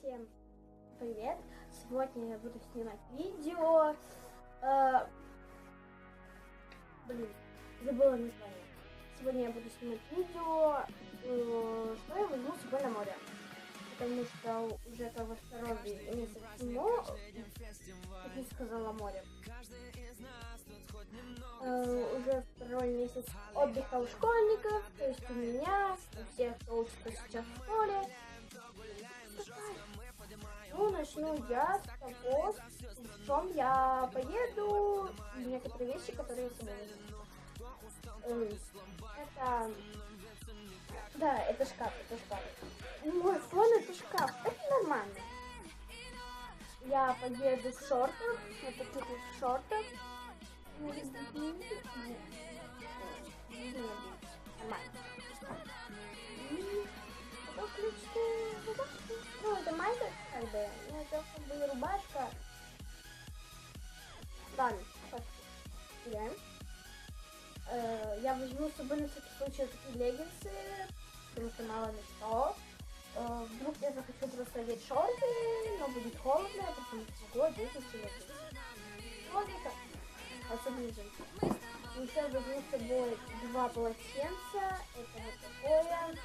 Всем привет! Сегодня я буду снимать видео. Забыла название. Сегодня я буду снимать видео, что я возьму с собой на море. Потому что уже как бы второй месяц сниму, как я сказала, море. Уже второй месяц отдыха у школьников, то есть у меня, у всех, кто учится сейчас в школе. Ну, начну я с того, в чем я поеду, и некоторые вещи, которые я с собой возьму. Это шкаф. Мой фон это шкаф, это нормально. Я поеду в шортах, вот таких вот шортах. Нормально. Ну, это майка, как бы, ну, это как бы рубашка. Ладно, пошли. Я возьму с собой на всякий случай такие леггинсы, потому что мало ли что. Вдруг я захочу просто одеть шорты, но будет холодно, я просто не смогу одеть эти леггинсы. Логика. Особенно женщины. Еще я возьму с собой 2 полотенца, это вот такое.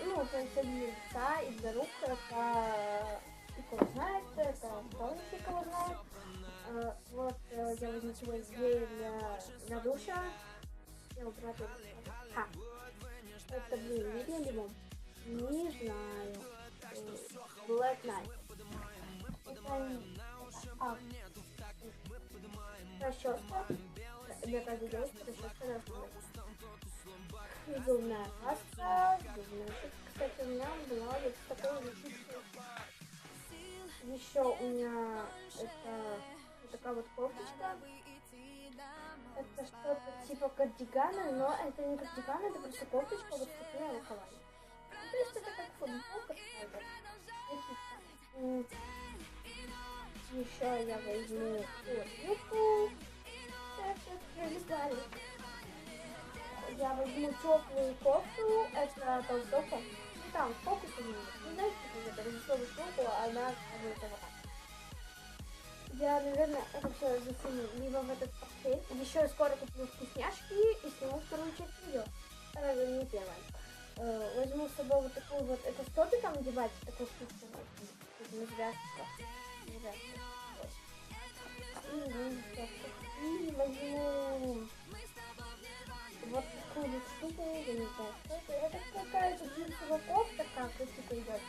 Ну, это для лица и для рук, это кто знает, это полностью кого знает. Вот я возьму свой гель для душа. Я убрать это. Это, видно ли вам? Не знаю. Black Knight. Расческа. Для каждой девушки расческа должна быть. Зубная паста. Кстати, у меня была вот такая вот. Еще у меня это вот такая вот кофточка. Это что-то типа кардигана, но это не кардиган, это просто кофточка вот с такими рукавами. То есть это как футболка. Еще я возьму юбку. Я возьму теплую кофту, это толстовка. И там фокус у меня. Не знаете, как это разрисовую штуку, а она становится вот так. Я, наверное, это все засуну либо в этот пакет. Еще скоро куплю вкусняшки и сниму вторую часть видео. Это не первое. Возьму с собой вот такую вот, это с топиком одевать, такой вкусный, на звездка. И возьму вот такую вот штуку, я не знаю, что это. Это какая-то джинсовая кофта, как типа идет.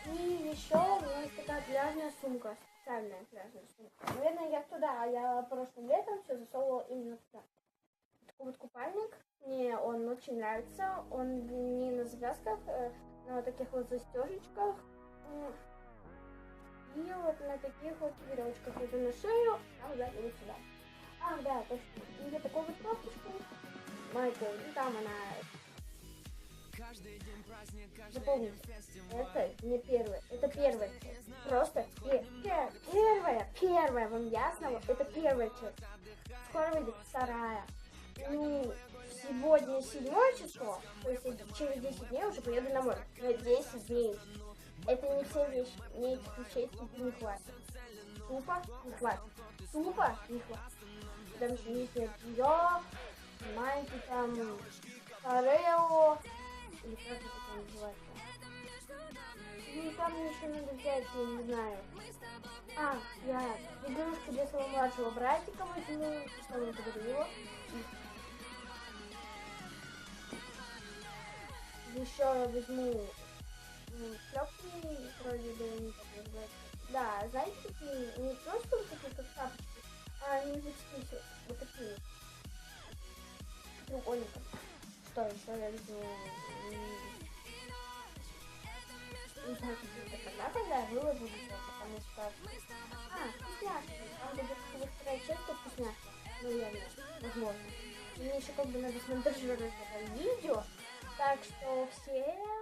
И еще у меня есть такая пляжная сумка, специальная пляжная сумка. Наверное, я туда, я прошлым летом все засовывала именно туда. Такой вот купальник, мне он очень нравится, он не на завязках, на таких вот застежечках. И вот на таких вот веревочках иду на шею, там сзади вот сюда. Да, точно. И вот такой вот кофточку. Майку, и там она. Запомните, это не первая, это первая часть. Просто первая, вам ясно? Вот это первая часть. Скоро выйдет вторая. Ну, сегодня 7 число, то есть через 10 дней уже поеду на море. На 10 дней. Это не все вещи, мне этих вещей не хватит. Тупо не хватит. Потому что нижнее белье, майки там, парео, или как это там называется. И там мне еще надо взять, я не знаю. Я игрушки для своего младшего братика возьму, что я говорила. Еще я возьму шлепки, вроде бы они так называются. Да, знаете, такие, не просто вот такие, как тапочки, а они вот такие. Треугольником. Что еще я возьму? Не знаю, когда я выложу видео, потому что... вкусняшки. Там будет вторая часть, то вкусняшка. Ну, я не знаю, возможно. Мне еще как бы надо смонтажировать это видео. Так что всем